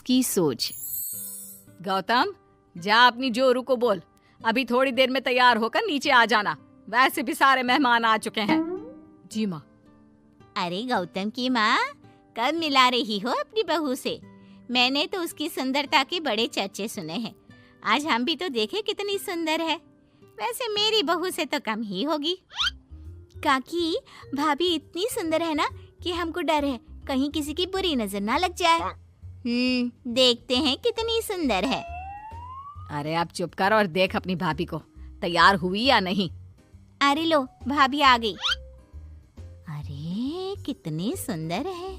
की सोच। गौतम, जा अपनी जोरू को बोल, अभी थोड़ी देर में तैयार होकर नीचे आ जाना। वैसे भी सारे मेहमान आ चुके हैं। जी माँ। अरे गौतम की माँ, कब मिला रही हो अपनी बहू से? मैंने तो उसकी सुंदरता के बड़े चर्चे सुने हैं। आज हम भी तो देखे कितनी सुंदर है। वैसे मेरी बहू से तो कम ही होगी। काकी, भाभी इतनी सुंदर है ना कि हमको डर है कहीं किसी की बुरी नजर ना लग जाए। देखते हैं कितनी सुंदर है। अरे आप चुप कर और देख अपनी भाभी को, तैयार हुई या नहीं। अरे लो, भाभी आ गई। अरे कितनी सुंदर है,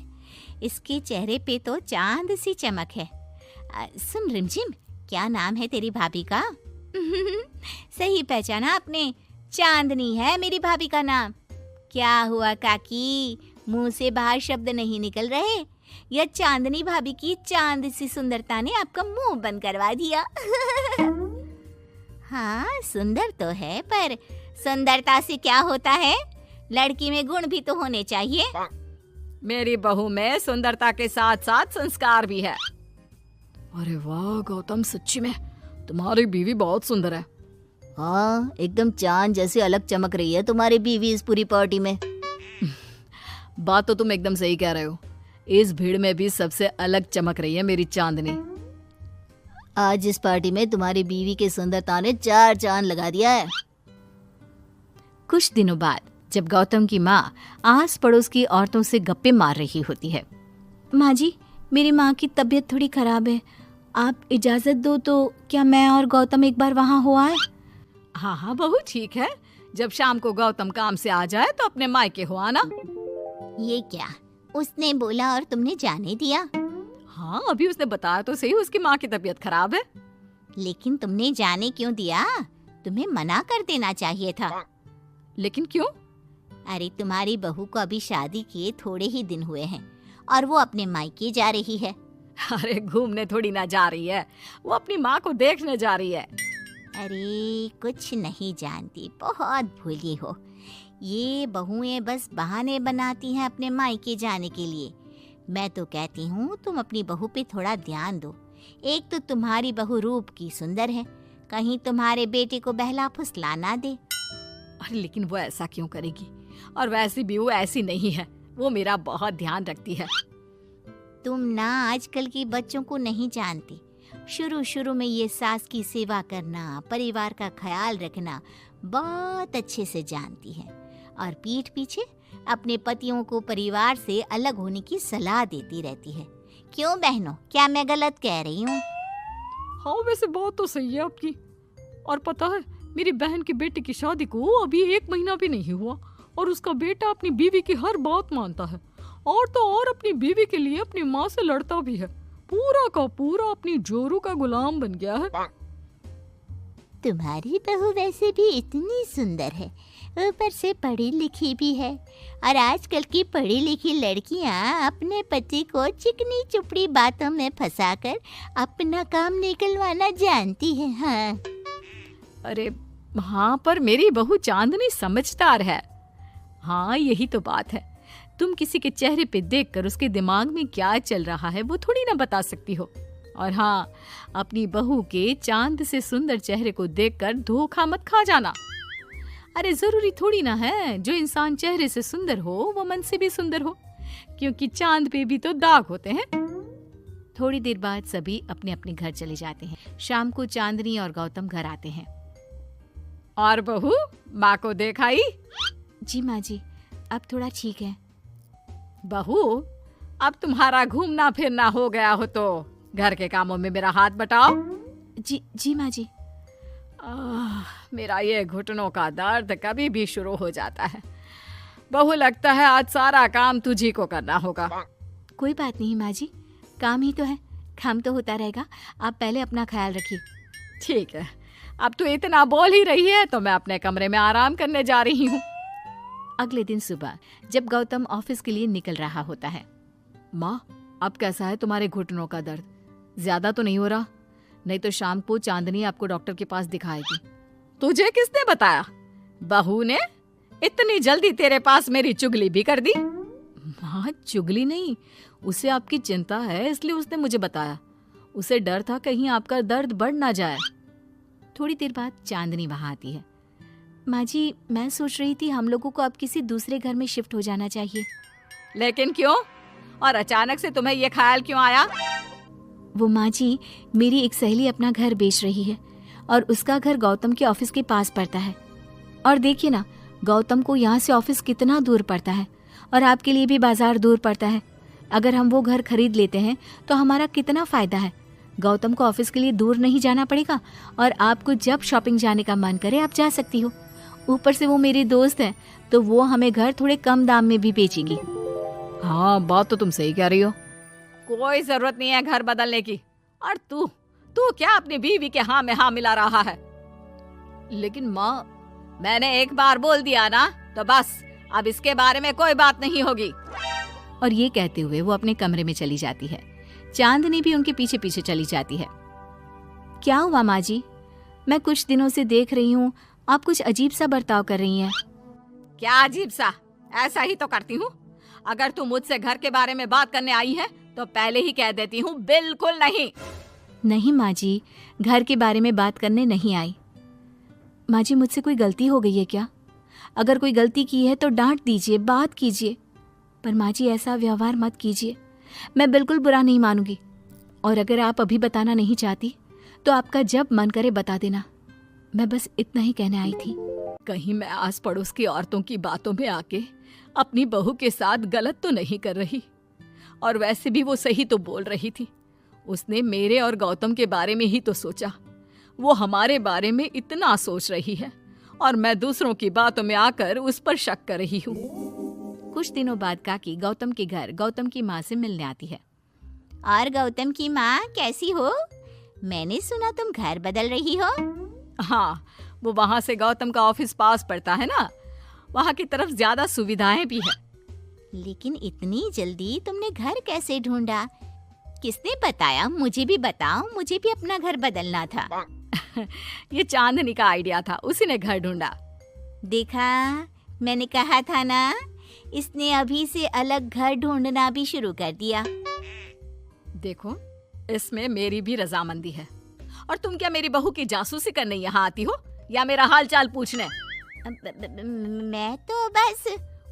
इसके चेहरे पे तो चांद सी चमक है। सुन रिमझिम, क्या नाम है तेरी भाभी का? सही पहचाना आपने, चांदनी है मेरी भाभी का नाम। क्या हुआ काकी, मुंह से बाहर शब्द नहीं निकल रहे? यह चांदनी भाभी की चांद सी सुंदरता ने आपका मुंह बंद करवा दिया। हाँ सुंदर तो है, पर सुंदरता से क्या होता है? लड़की में गुण भी तो होने चाहिए। मेरी बहू में सुंदरता के साथ साथ संस्कार भी है। अरे वाह गौतम, सच्ची में तुम्हारी बीवी बहुत सुंदर है। हाँ, एकदम चांद जैसे अलग चमक रही है तुम्हारी बीवी इस पूरी पार्टी में। बात तो तुम एकदम सही कह रहे हो। इस भीड़ में भी सबसे अलग चमक रही है मेरी चांदनी। आज इस पार्टी में तुम्हारी बीवी की सुंदरता ने 4 चांद लगा दिया है। कुछ दिनों बाद जब गौतम की माँ आस पड़ोस की औरतों से गप्पे मार रही होती है। माँ जी, मेरी माँ की तबीयत थोड़ी खराब है, आप इजाजत दो तो क्या मैं और गौतम एक बार वहाँ हो आए? हाँ हाँ बहू, ठीक है। जब शाम को गौतम काम से आ जाए तो अपने मायके हो आना। ये क्या, उसने बोला और तुमने जाने दिया? हाँ, अभी उसने बताया तो सही, उसकी माँ की तबीयत खराब है। लेकिन तुमने जाने क्यों दिया? तुम्हें मना कर देना चाहिए था। लेकिन क्यों? अरे तुम्हारी बहू को अभी शादी किए थोड़े ही दिन हुए हैं और वो अपने मायके जा रही है। अरे घूमने थोड़ी ना जा रही है, वो अपनी माँ को देखने जा रही है। अरे कुछ नहीं जानती, बहुत भोली हो। ये बहुएं बस बहाने बनाती हैं अपने मायके जाने के लिए। मैं तो कहती हूँ तुम अपनी बहू पे थोड़ा ध्यान दो। एक तो तुम्हारी बहू रूप की सुंदर है, कहीं तुम्हारे बेटे को बहला फुसला ना दे। अरे लेकिन वो ऐसा क्यों करेगी? और वैसे भी वो ऐसी नहीं है, वो मेरा बहुत ध्यान रखती है। तुम ना आजकल के बच्चों को नहीं जानती। शुरू शुरू में ये सास की सेवा करना, परिवार का ख्याल रखना बहुत अच्छे से जानती है और पीठ पीछे अपने पतियों को परिवार से अलग होने की सलाह देती रहती है। क्यों बहनों, क्या मैं गलत कह रही हूँ? हाँ वैसे बात तो सही है आपकी। और पता है, मेरी बहन की बेटी की शादी को अभी 1 महीना भी नहीं हुआ और उसका बेटा अपनी बीवी की हर बात मानता है। और तो और अपनी बीवी के लिए अपनी माँ से लड़ता भी है। पूरा का पूरा अपनी जोरू का गुलाम बन गया है। तुम्हारी बहू वैसे भी इतनी सुंदर है, ऊपर से पढ़ी लिखी भी है। और आजकल की पढ़ी लिखी लड़कियां अपने पति को चिकनी चुपड़ी बातों में फंसाकर अपना काम निकलवाना जानती है। हाँ अरे हाँ, पर मेरी बहू चांदनी समझदार है। हाँ यही तो बात है। तुम किसी के चेहरे पे देखकर उसके दिमाग में क्या चल रहा है वो थोड़ी ना बता सकती हो। और हाँ, अपनी बहू के चांद से सुंदर चेहरे को देखकर धोखा मत खा जाना। अरे जरूरी थोड़ी ना है जो इंसान चेहरे से सुंदर हो वो मन से भी सुंदर हो, क्योंकि चांद पे भी तो दाग होते हैं। थोड़ी देर बाद सभी अपने अपने घर चले जाते हैं। शाम को चांदनी और गौतम घर आते हैं। और बहू, माँ को देखाई? जी माँ जी, अब थोड़ा ठीक है। बहू, अब तुम्हारा घूमना फिरना हो गया हो तो घर के कामों में मेरा हाथ बटाओ। जी माँ जी। मेरा ये घुटनों का दर्द कभी भी शुरू हो जाता है। बहू, लगता है आज सारा काम तुझी को करना होगा। कोई बात नहीं माँ जी, काम ही तो है, काम तो होता रहेगा। आप पहले अपना ख्याल रखिए। ठीक है, अब तो इतना बोल ही रही है तो मैं अपने कमरे में आराम करने जा रही हूँ। अगले दिन सुबह जब गौतम ऑफिस के लिए निकल रहा होता है। माँ, अब कैसा है तुम्हारे घुटनों का दर्द? ज्यादा तो नहीं हो रहा? नहीं तो शाम को चांदनी आपको डॉक्टर के पास दिखाएगी। तुझे किसने बताया? बहू ने इतनी जल्दी तेरे पास मेरी चुगली भी कर दी? माँ, चुगली नहीं, उसे आपकी चिंता है इसलिए उसने मुझे बताया। उसे डर था कहीं आपका दर्द बढ़ ना जाए। थोड़ी देर बाद चांदनी वहां आती है। माँ जी, मैं सोच रही थी हम लोगों को अब किसी दूसरे घर में शिफ्ट हो जाना चाहिए। लेकिन क्यों? और अचानक से तुम्हें ये ख्याल क्यों आया? वो माँ जी, मेरी एक सहेली अपना घर बेच रही है और उसका घर गौतम के ऑफिस के पास पड़ता है। और देखिए ना, गौतम को यहाँ से ऑफिस कितना दूर पड़ता है और आपके लिए भी बाजार दूर पड़ता है। अगर हम वो घर खरीद लेते हैं तो हमारा कितना फायदा है। गौतम को ऑफिस के लिए दूर नहीं जाना पड़ेगा और आपको जब शॉपिंग जाने का मन करे आप जा सकती हो। ऊपर से वो मेरी दोस्त है तो वो हमें घर थोड़े कम दाम में भी बेचेगी। हाँ, बात तो तुम सही कह रही हो। कोई जरूरत नहीं है घर बदलने की। और तू क्या अपनी बीवी के हाँ में हाँ मिला रहा है? लेकिन माँ, मैंने एक बार बोल दिया ना, तो बस अब इसके बारे में कोई बात नहीं होगी। और ये कहते हुए वो अपने कमरे में चली जाती है। चांदनी भी उनके पीछे पीछे चली जाती है। क्या हुआ माँ जी? मैं कुछ दिनों से देख रही हूँ आप कुछ अजीब सा बर्ताव कर रही हैं। क्या अजीब सा? ऐसा ही तो करती हूँ। अगर तू मुझसे घर के बारे में बात करने आई है तो पहले ही कह देती हूँ, बिल्कुल नहीं। नहीं माँ जी, घर के बारे में बात करने नहीं आई। माँ जी, मुझसे कोई गलती हो गई है क्या? अगर कोई गलती की है तो डांट दीजिए, बात कीजिए। पर माँ जी, ऐसा व्यवहार मत कीजिए। मैं बिल्कुल बुरा नहीं मानूंगी। और अगर आप अभी बताना नहीं चाहती तो आपका जब मन करे बता देना। मैं बस इतना ही कहने आई थी। कहीं मैं आस पड़ोस की औरतों की बातों में आके अपनी बहू के साथ गलत तो नहीं कर रही? और वैसे भी वो सही तो बोल रही थी। उसने मेरे और गौतम के बारे में ही तो सोचा। वो हमारे बारे में इतना सोच रही है और मैं दूसरों की बातों में आकर उस पर शक कर रही हूँ। कुछ दिनों बाद काकी गौतम के घर गौतम की माँ से मिलने आती है। और गौतम की माँ, कैसी हो? मैंने सुना तुम घर बदल रही हो। हाँ, वो वहाँ से गौतम का ऑफिस पास पड़ता है ना, वहाँ की तरफ ज्यादा सुविधाएं भी है। लेकिन इतनी जल्दी तुमने घर कैसे ढूंढा? किसने बताया? मुझे भी बताओ, मुझे भी अपना घर बदलना था। ये चांदनी का आइडिया था, उसी ने घर ढूंढा। देखा, मैंने कहा था ना, इसने अभी से अलग घर ढूंढना भी शुरू कर दिया। देखो, इसमें मेरी भी रजामंदी है। और तुम क्या मेरी बहू की जासूसी करने यहाँ आती हो या मेरा हाल चाल पूछने? मैं तो बस।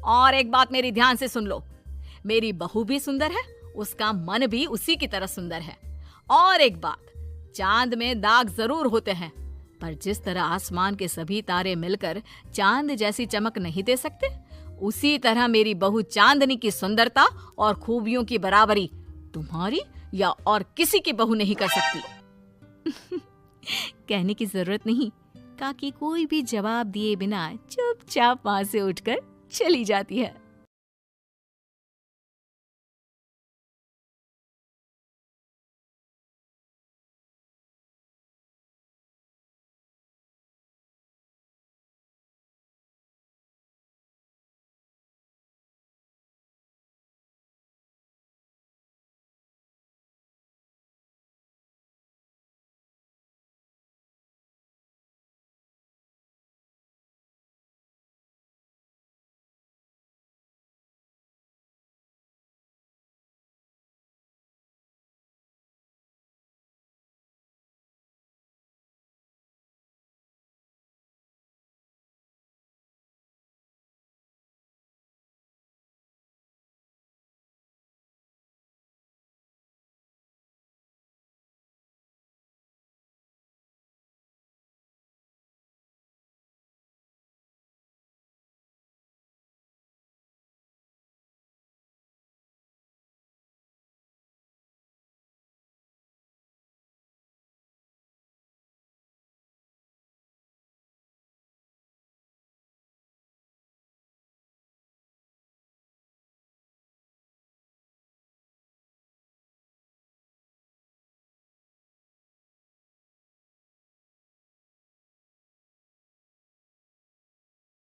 और एक बात मेरी ध्यान से सुन लो, मेरी बहू भी सुंदर है, उसका मन भी उसी की तरह सुंदर है। और एक बात, चांद में दाग जरूर होते हैं, पर जिस तरह आसमान के सभी तारे मिलकर चांद जैसी चमक नहीं दे सकते, उसी तरह मेरी बहू चांदनी की सुंदरता और खूबियों की बराबरी तुम्हारी या और किसी की बहू नहीं कर सकती। कहने की जरूरत नहीं। काकी कोई भी जवाब दिए बिना चुपचाप वहां से उठकर चली जाती है।